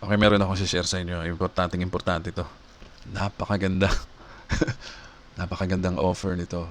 Okay, meron akong share sa inyo. Importante to. Napakaganda. Napakagandang offer nito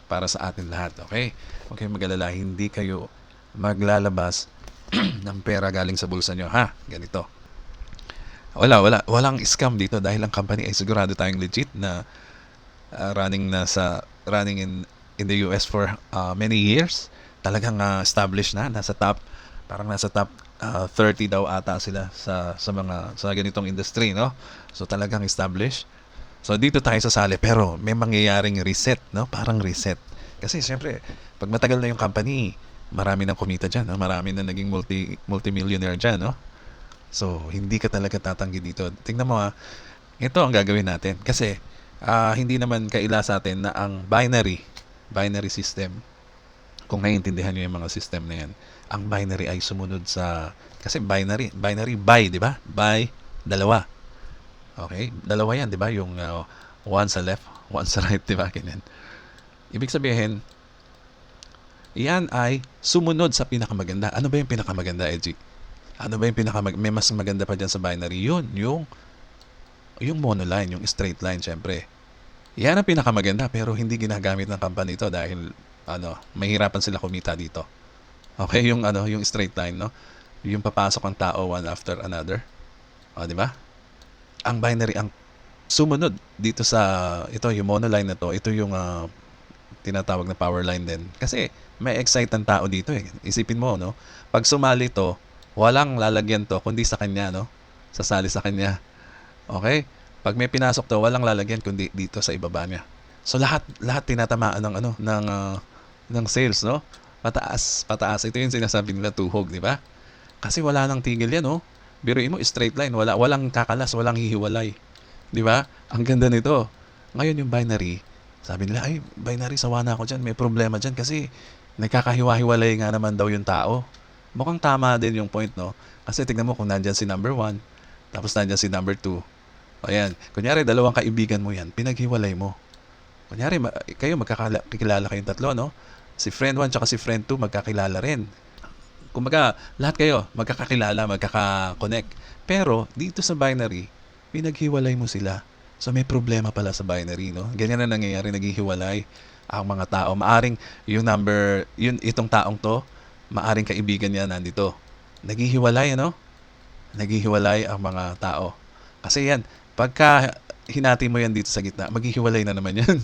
para sa atin lahat. Okay? Okay, mag-alala. Hindi kayo maglalabas ng pera galing sa bulsa nyo. Ha? Ganito. Walang scam dito dahil ang company ay sigurado tayong legit na running in the US for many years. Talagang established na, nasa top 30 daw ata sila sa ganitong industry, no? So talagang established. So dito tayo sasali pero may mangyayaring reset, no? Parang reset. Kasi siyempre, pag matagal na yung company, marami nang kumita diyan, no? Marami na naging multimillionaire diyan, no? So hindi ka talaga tatanggi dito. Tingnan mo ito ang gagawin natin kasi hindi naman kaila sa atin na ang binary system, kung naiintindihan niyo yung mga system na yan, ang binary ay sumunod kasi binary by, di ba? By, dalawa. Okay? Dalawa yan, di ba? Yung one sa left, one sa right, di ba? Ganyan. Ibig sabihin, yan ay sumunod sa pinakamaganda. Ano ba yung pinakamaganda, Edgy? Ano ba yung may mas maganda pa dyan sa binary? Yun, yung monoline, yung straight line, syempre. Yan ang pinakamaganda pero hindi ginagamit ng company ito dahil mahirapan sila kumita dito. Okay, yung straight line, no? Yung papasok ang tao one after another. O, di ba? Ang binary ang sumunod dito yung monoline na to, ito yung tinatawag na power line din. Kasi may excite ang tao dito eh. Isipin mo, no? Pag sumali to, walang lalagyan to kundi sa kanya, no? Sasali sa kanya. Okay? Pag may pinasok to, walang lalagyan kundi dito sa ibaba niya. So lahat tinatamaan ng sales, no? Pataas. Ito yung sinasabi nila tuhog, di ba? Kasi wala nang tigil yan, no? Biruin mo straight line, walang kakalas, walang hihiwalay. Di ba? Ang ganda nito. Ngayon yung binary, sabi nila, ay, binary, sawa na ako dyan. May problema dyan kasi nagkakahiwa-hiwalay nga naman daw yung tao. Mukhang tama din yung point, no? Kasi tignan mo kung nandyan si number 1, tapos nandyan si number 2. Ayan. Kunyari, dalawang kaibigan mo yan, pinaghiwalay mo. Kunyari, kayo magkakilala kayong tatlo, no? Si friend 1 tsaka si friend 2 magkakilala rin. Kumbaga, lahat kayo magkakakilala, magkaka-connect. Pero, dito sa binary, pinaghiwalay mo sila. So, may problema pala sa binary, no? Ganyan na nangyayari, naghihiwalay ang mga tao. Maaring itong taong to, maaring kaibigan niya nandito. Naghihiwalay, ano? Naghihiwalay ang mga tao. Kasi yan, pagka hinati mo yan dito sa gitna, maghihiwalay na naman yan.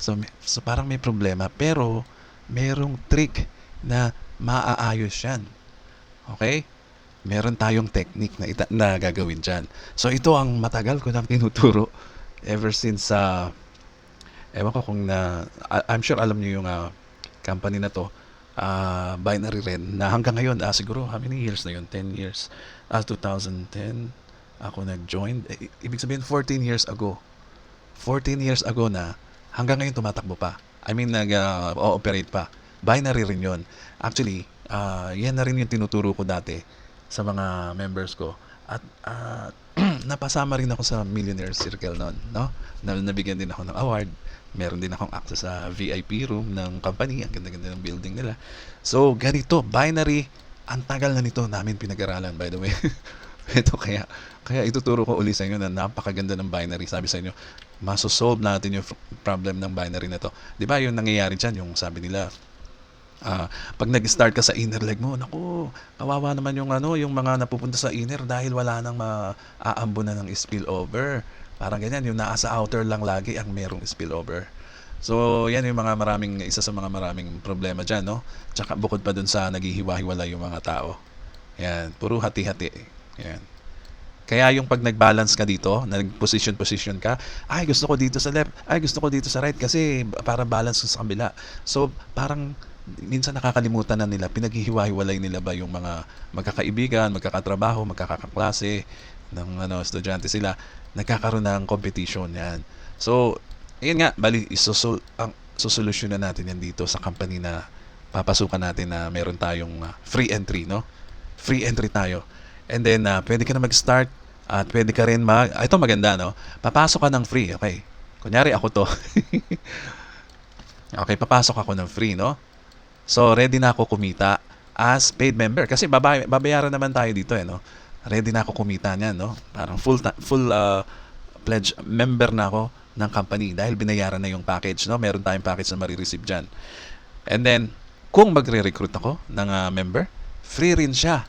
So parang may problema. Pero, merong trick na maaayos yan. Okay? Meron tayong technique na gagawin dyan. So ito ang matagal ko nang tinuturo ever since ewan ko kung I'm sure alam niyo yung company na to, binary rin, na hanggang ngayon, siguro how many years na yun? 10 years. 2010 ako nag-join. Ibig sabihin 14 years ago. 14 years ago na hanggang ngayon tumatakbo pa. I mean, nag-ooperate pa. Binary rin yun. Actually, yan na rin yung tinuturo ko dati sa mga members ko. At napasama rin ako sa Millionaire Circle noon, no? Nabigyan din ako ng award. Meron din akong access sa VIP room ng company. Ang ganda-ganda ng building nila. So, ganito, binary, ang tagal na nito namin pinag-aralan, by the way. Ito kaya ituturo ko uli sa inyo na napakaganda ng binary. Sabi sa inyo, masosolve natin yung problem ng binary na to. Di ba yung nangyayari dyan, yung sabi nila, pag nag-start ka sa inner leg mo, naku, kawawa naman yung mga napupunta sa inner dahil wala nang maaambunan ng spillover. Parang ganyan, yung nasa outer lang lagi ang merong spillover. So, yan yung isa sa mga maraming problema dyan, no? Tsaka bukod pa dun sa naghihiwa-hiwalay yung mga tao. Yan, puro hati-hati. Yan. Kaya yung pag nag-balance ka dito, nag-position ka, ay gusto ko dito sa left, ay gusto ko dito sa right kasi para balance sa kabila. So, parang minsan nakakalimutan na nila, pinaghihiwa-hiwalay nila ba yung mga magkakaibigan, magkakatrabaho, magkakaklase ng estudyante sila, nagkakaroon ng competition yan. So, ayun nga, bali susolusyonan natin yan dito sa company na papasukan natin na meron tayong free entry, no? Free entry tayo. And then, pwede ka na mag-start at pwede ka rin ito maganda, no? Papasok ka ng free, okay? Kunyari ako to. Okay, papasok ako ng free, no? So, ready na ako kumita as paid member. Kasi babayaran naman tayo dito, no? ready na ako kumita niyan, no? Parang full pledge member na ako ng company dahil binayaran na yung package, no? Meron tayong package na marireceive diyan. And then kung magre-recruit ako ng member, free rin siya.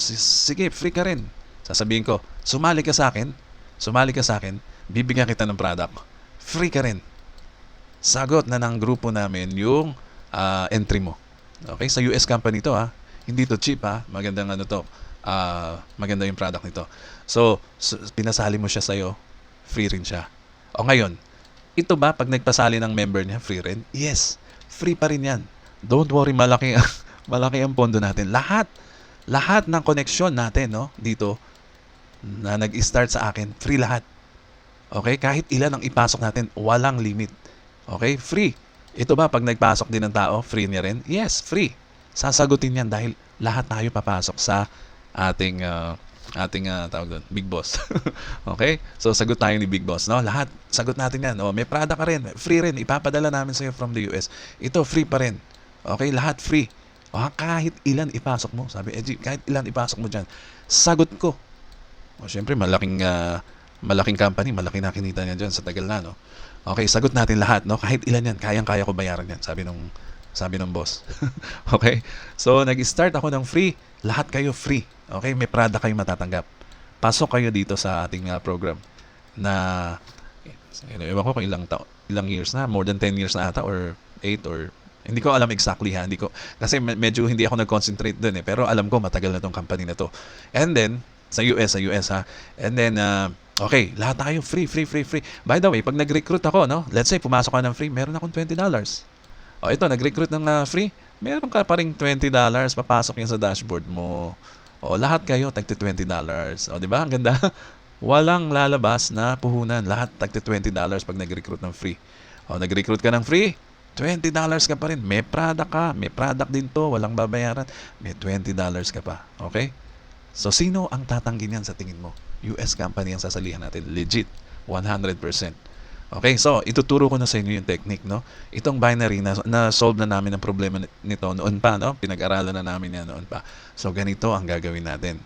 Sige, free ka rin. Sasabihin ko, sumali ka sa akin, bibigyan kita ng product. Free ka rin. Sagot na ng grupo namin yung entry mo. Okay, sa US company to ha. Hindi to cheap ha. Magandang maganda yung product nito. So pinasali mo siya sa'yo, free rin siya. O ngayon, ito ba pag nagpasali ng member niya, free rin? Yes, free pa rin yan. Don't worry, malaki ang pondo natin. Lahat ng connection natin, no, dito na nag-start sa akin, free lahat. Okay? Kahit ilan ang ipasok natin, walang limit. Okay? Free. Ito ba pag nagpasok din ng tao, free niya rin? Yes, free. Sasagutin yan dahil lahat tayo papasok sa ating tawag doon, Big Boss. Okay? So sagot tayo ni Big Boss, no? Lahat sagot natin yan. May product ka rin, free rin. Ipapadala namin sa iyo from the US. Ito free pa rin. Okay? Lahat free. Kahit ilan ipasok mo, sabi kahit ilan ipasok mo diyan, sagot ko. Syempre malaking company, malaki na kinita niya diyan sa tagal na, no? Okay, sagot natin lahat, no? Kahit ilan yan, kayang-kaya ko bayaran yan, sabi ng boss. Okay? So nag-start ako ng free, lahat kayo free. Okay? May product kayong matatanggap. Pasok kayo dito sa ating program na ewan ko kung ilang years na, more than 10 years na ata or 8 or hindi ko alam exactly ha, kasi medyo hindi ako nag-concentrate doon pero alam ko matagal na tong company na to. And then sa US ha. And then okay, lahat tayo free. By the way, pag nag-recruit ako, no, let's say pumasok ka ng free, meron akong $20. Ito, nag-recruit ng free, meron ka pa ring $20, papasok yan sa dashboard mo. Lahat kayo tagti $20. Di ba? Ang ganda. Walang lalabas na puhunan, lahat tagti $20 pag nag-recruit ng free. Nag-recruit ka ng free, $20 ka pa rin. May product din to, walang babayaran. May $20 ka pa. Okay? So, sino ang tatanggi niyan sa tingin mo? US company ang sasalihan natin. Legit. 100%. Okay? So, ituturo ko na sa inyo yung technique, no? Itong binary na-solve na namin ang problema nito noon pa, no? Pinag-aralan na namin yan noon pa. So, ganito ang gagawin natin.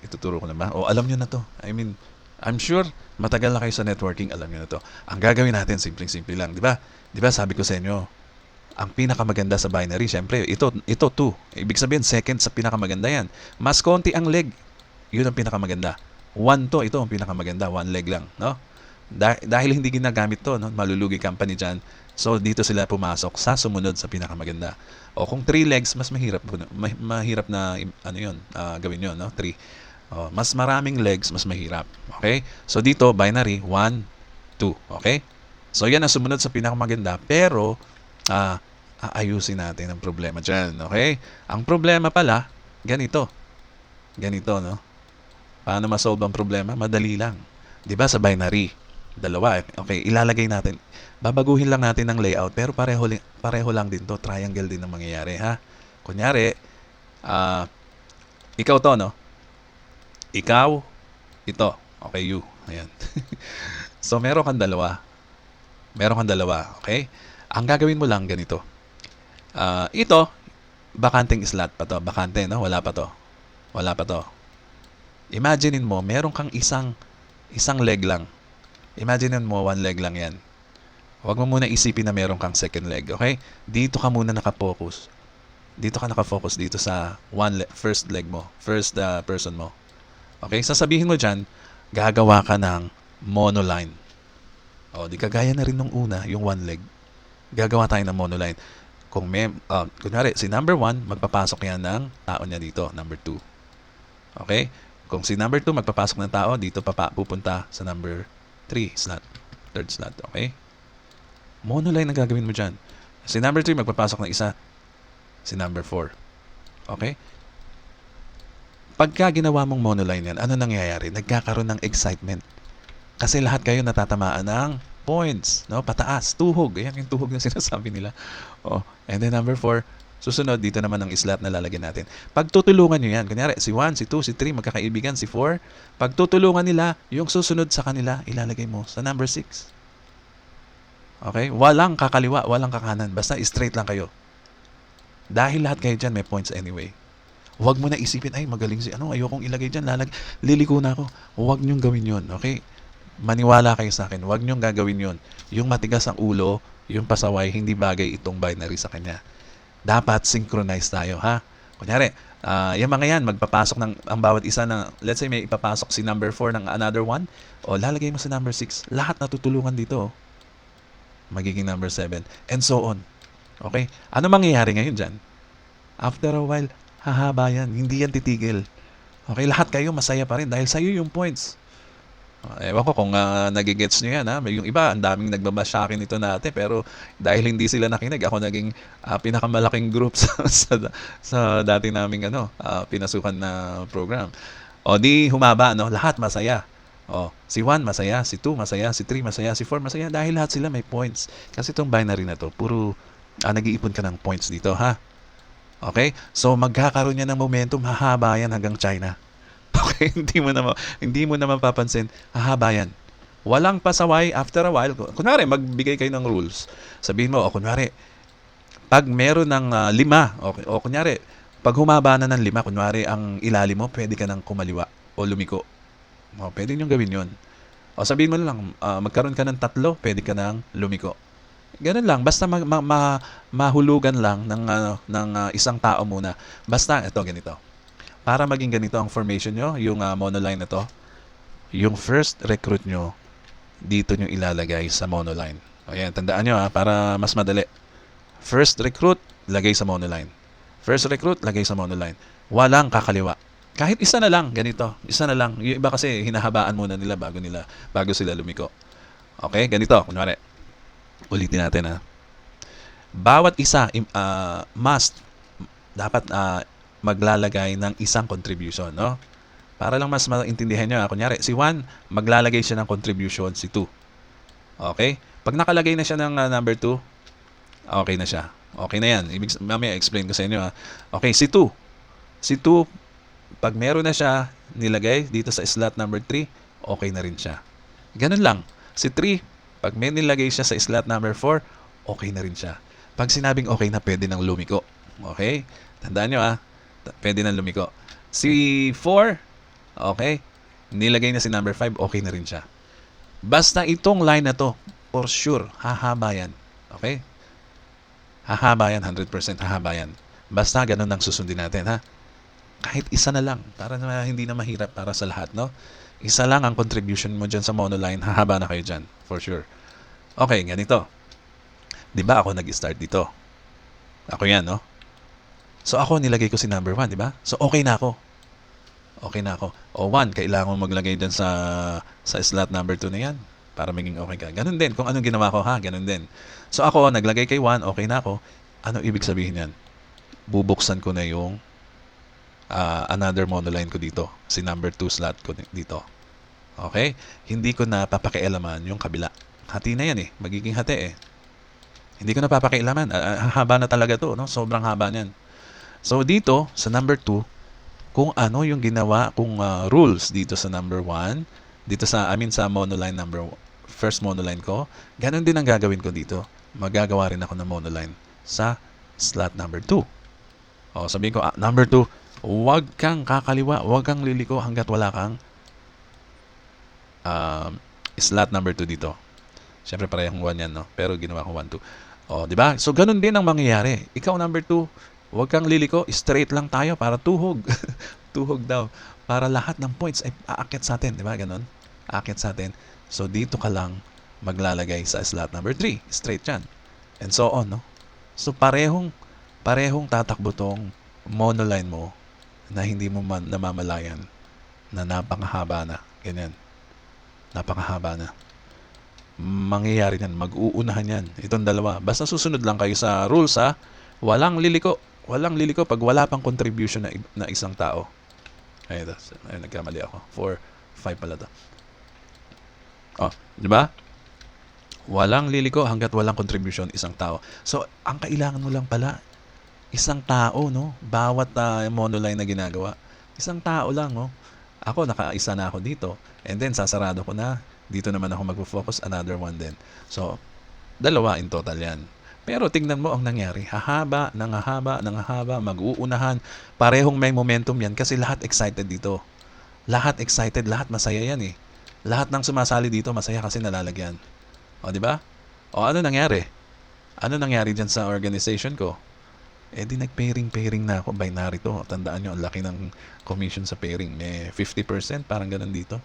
Ituturo ko na ba? Alam nyo na to. I mean, I'm sure matagal na kayo sa networking, alam niyo na to. Ang gagawin natin, simpleng-simple lang, di ba? Di ba sabi ko sa inyo, ang pinakamaganda sa binary, syempre, ito 2. Ibig sabihin, second sa pinakamaganda yan. Mas konti ang leg, yun ang pinakamaganda. 1 to, ito ang pinakamaganda, 1 leg lang, no? Dahil hindi ginagamit to, no? Malulugi company dyan. So, dito sila pumasok sa sumunod sa pinakamaganda. Kung 3 legs, mas mahirap na, gawin yun, no? 3. Mas maraming legs, mas mahirap. Okay? So dito, binary, 1, 2. Okay? So yan ang sumunod sa pinakamaganda. Pero, aayusin natin ang problema dyan. Okay? Ang problema pala, ganito. Ganito, no? Paano masolve ang problema? Madali lang. Diba sa binary? Dalawa. Okay, ilalagay natin. Babaguhin lang natin ang layout, pero pareho lang din to. Triangle din ang mangyayari, ha? Kunyari, ikaw to, no? Ikaw, ito. Okay, you. Ayan. So, meron kang dalawa. Okay? Ang gagawin mo lang ganito. Ito, bakanting slot pa to. Bakante, no? Wala pa to. Imaginein mo, meron kang isang leg lang. Imaginein mo, 1 leg lang yan. Huwag mo muna isipin na meron kang second leg. Okay? Dito ka muna nakafocus. Dito sa first leg mo. First person mo. Okay, sasabihin mo dyan, gagawa ka ng monoline. Di kagaya na rin nung una, yung 1 leg. Gagawa tayo ng monoline. Kung kunyari, si number 1, magpapasok yan ng tao niya dito, number 2. Okay? Kung si number 2, magpapasok ng tao, dito pupunta sa number 3 slot, third slot. Okay? Monoline ang gagawin mo dyan. Si number 3, magpapasok ng isa, si number 4. Okay? Pagka ginawa mong monoline yan, ano nangyayari? Nagkakaroon ng excitement. Kasi lahat kayo natatamaan ng points, no? Pataas, tuhog. Ayan yung tuhog na sinasabi nila. And then number 4, susunod, dito naman ang slot na lalagyan natin. Pagtutulungan nyo yan, kunyari, si 1, si 2, si 3, magkakaibigan, si 4, pagtutulungan nila, yung susunod sa kanila, ilalagay mo sa number 6. Okay? Walang kakaliwa, walang kakanan. Basta straight lang kayo. Dahil lahat kayo dyan may points anyway. Huwag mo na isipin, ay magaling si ano, ayokong ilagay dyan, liliko na ako. Huwag niyong gawin yun, okay? Maniwala kayo sa akin, huwag niyong gagawin yun. Yung matigas ang ulo, yung pasaway, hindi bagay itong binary sa kanya. Dapat synchronize tayo, ha? Kunyari, yung mga yan, magpapasok ng ang bawat isa ng, let's say may ipapasok si number 4 ng another one, o lalagay mo si number 6, lahat natutulungan dito, magiging number 7, and so on. Okay? Ano mangyayari ngayon dyan? After a while, hahaba yan. Hindi yan titigil. Okay, lahat kayo masaya pa rin dahil sa'yo yung points. Ewan ko kung nagigets nyo yan. Ha? Yung iba, ang daming nagbabash sa akin ito natin. Pero dahil hindi sila nakinig, ako naging pinakamalaking group sa dati naming pinasukan na program. O di humaba, no? Lahat masaya. O, si 1 masaya, si 2 masaya, si 3 masaya, si 4 masaya. Dahil lahat sila may points. Kasi itong binary na to, puro nag-iipon ka ng points dito, ha? Okay? So magkakaroon yan ng momentum, hahaba yan hanggang China. Okay, hindi mo na mapapansin, hahaba yan. Walang pasaway after a while. Kunwari, magbigay kayo ng rules. Sabihin mo, kunwari, pag meron ng 5, okay, o kunwari, pag humaba na ng 5, kunwari, ang ilalim mo, pwede ka ng kumaliwa o lumiko. O, pwede nyo gawin yun. O sabihin mo lang, magkaroon ka ng 3, pwede ka ng lumiko. Ganun lang, basta mahulugan lang ng isang tao muna. Basta, ito, ganito. Para maging ganito ang formation nyo, yung monoline na to, yung first recruit nyo, dito nyo ilalagay sa monoline. Ayan, tandaan nyo para mas madali. First recruit, lagay sa monoline. First recruit, lagay sa monoline. Walang kakaliwa. Kahit isa na lang, ganito. Isa na lang. Yung iba kasi hinahabaan muna nila bago sila lumiko. Okay, ganito. Kunwari, ulitin natin bawat isa dapat maglalagay ng isang contribution, no? Para lang mas maintindihan nyo. Kunyari, si 1, maglalagay siya ng contribution, si 2. Okay? Pag nakalagay na siya ng number 2, okay na siya. Okay na yan. Mamaya explain ko sa inyo. Okay, si 2. Si 2, pag meron na siya nilagay dito sa slot number 3, okay na rin siya. Ganun lang. Si 3, pag may nilagay siya sa slot number 4, okay na rin siya. Pag sinabing okay na, pwede nang lumiko. Okay? Tandaan nyo pwede nang lumiko. Si 4, okay? Nilagay na si number 5, okay na rin siya. Basta itong line na to, for sure, hahaba yan. Okay? Hahaba yan, 100% hahaba yan. Basta ganun ang susundin natin, ha? Kahit isa na lang, para na hindi na mahirap para sa lahat, no? Isa lang ang contribution mo dyan sa monoline, hahaba na kayo dyan, for sure. Okay, ganito. Diba ako nag-start dito? Ako yan, no? So ako nilagay ko si number 1, diba? So okay na ako. Okay na ako. O 1, kailangan mo maglagay dyan sa slot number 2 na yan para maging okay ka. Ganun din. Kung anong ginawa ko, ganun din. So ako, naglagay kay 1, okay na ako. Ano ibig sabihin yan? Bubuksan ko na yung another monoline ko dito. Si number 2 slot ko dito. Okay? Hindi ko na papakialaman yung kabila. Hati na yan Magiging hati Hindi ko na papakialaman. Haba na talaga to, no? Sobrang haba niyan. So dito, sa number 2, kung ano yung ginawa kung rules dito sa number 1, dito sa monoline first monoline ko, ganun din ang gagawin ko dito. Magagawa rin ako ng monoline sa slot number 2. O, sabihin ko, number 2, huwag kang kakaliwa, huwag kang liliko hanggat wala kang slot number 2 dito. Siyempre parehong 1 yan, no? Pero ginawa ko 1, 2. O, di ba? So, ganun din ang mangyayari. Ikaw, number 2, huwag kang liliko, straight lang tayo para tuhog. Tuhog daw. Para lahat ng points ay aakyat sa atin. Di ba? Ganun. Aakyat sa atin. So, dito ka lang maglalagay sa slot number 3. Straight yan. And so on, no? So, parehong tatakbo tong monoline mo na hindi mo namamalayan na napakahaba na. Ganyan. Napakahaba na. Mangyayari yan. Mag-uunahan yan. Itong dalawa. Basta susunod lang kayo sa rules, Walang liliko. Walang liliko pag wala pang contribution na isang tao. Ay, nagkamali ako. 4, 5 pala to. Di ba? Walang liliko hanggat walang contribution isang tao. So, ang kailangan mo lang pala, isang tao, no? Bawat monoline na ginagawa. Isang tao lang, no? Ako, nakaisa na ako dito. And then, sasarado ko na. Dito naman ako magpo-focus. Another one din. So, 2 in total yan. Pero tingnan mo ang nangyari. Hahaba, mag-uunahan. Parehong may momentum yan kasi lahat excited dito. Lahat excited, lahat masaya yan eh. Lahat ng sumasali dito masaya kasi nalalagyan. O, di ba? O, ano nangyari? Ano nangyari dyan sa organization ko? Eh di nag-pairing na ako. Binary to. Tandaan nyo, ang laki ng commission sa pairing. May 50%, parang ganun dito.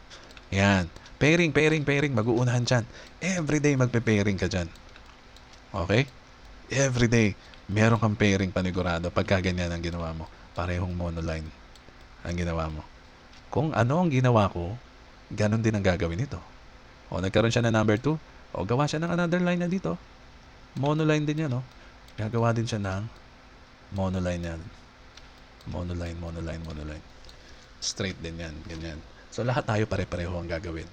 Yan. Pairing. Mag-uunahan dyan. Everyday magpe-pairing ka dyan. Okay? Everyday. Meron kang pairing panigurado. Pagka ganyan ang ginawa mo. Parehong monoline ang ginawa mo. Kung ano ang ginawa ko, ganun din ang gagawin nito. O nagkaroon siya na number 2. O gawa siya ng another line na dito. Monoline din yan, no? Gagawa din siya ng monoline yan. Monoline. Straight din yan, ganyan. So lahat tayo pare-pareho ang gagawin.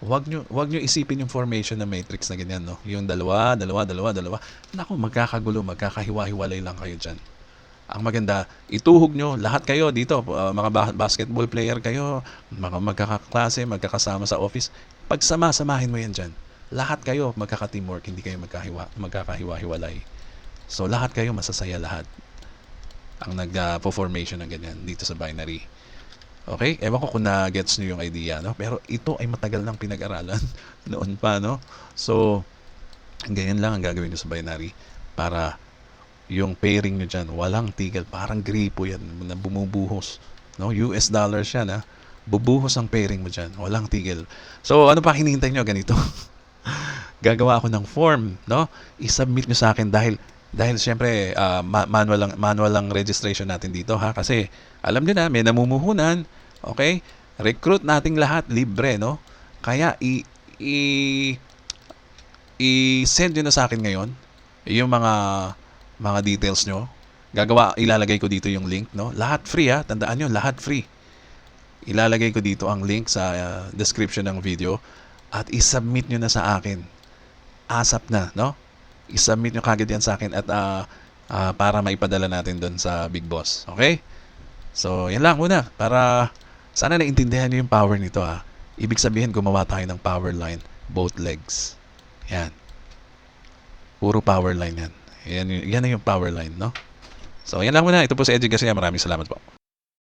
Wag nyo isipin yung formation ng matrix na ganyan, no? Yung dalawa. Naku, magkakagulo, magkakahiwa-hiwalay lang kayo dyan. Ang maganda, ituhog nyo, lahat kayo dito, mga basketball player kayo, mga magkakaklase, magkakasama sa office. Pagsama-samahin mo yan dyan. Lahat kayo magkaka-teamwork, hindi kayo magkakahiwa-hiwalay. So lahat kayo masasaya lahat. Ang nag-formation ng ganyan dito sa binary. Okay? Ewan ko kung na-gets nyo yung idea, no? Pero ito ay matagal nang pinag-aralan noon pa, no? So, ganyan lang ang gagawin nyo sa binary para yung pairing nyo dyan, walang tigil. Parang gripo yan na bumubuhos. No? US dollars yan, ha? Bubuhos ang pairing mo dyan. Walang tigil. So, ano pa hinihintay nyo? Ganito. Gagawa ako ng form, no? I-submit nyo sa akin dahil syempre manual lang registration natin dito, ha, kasi alam niyo na may namumuhunan. Okay, recruit nating lahat libre, no? Kaya i-send nyo na sa akin ngayon yung mga details nyo. Ilalagay ko dito yung link, no? Lahat free, ha, tandaan nyo, lahat free. Ilalagay ko dito ang link sa description ng video at i-submit nyo na sa akin ASAP na, no? I-submit nyo kagad yan sa akin at para maipadala natin doon sa Big Boss. Okay? So, yan lang muna. Para sana naintindihan nyo yung power nito, ha. Ibig sabihin, gumawa tayo ng power line, both legs. Yan. Puro power line yan. Yan na yung power line, no? So, yan lang muna. Ito po si Edgy Garcia. Maraming salamat po.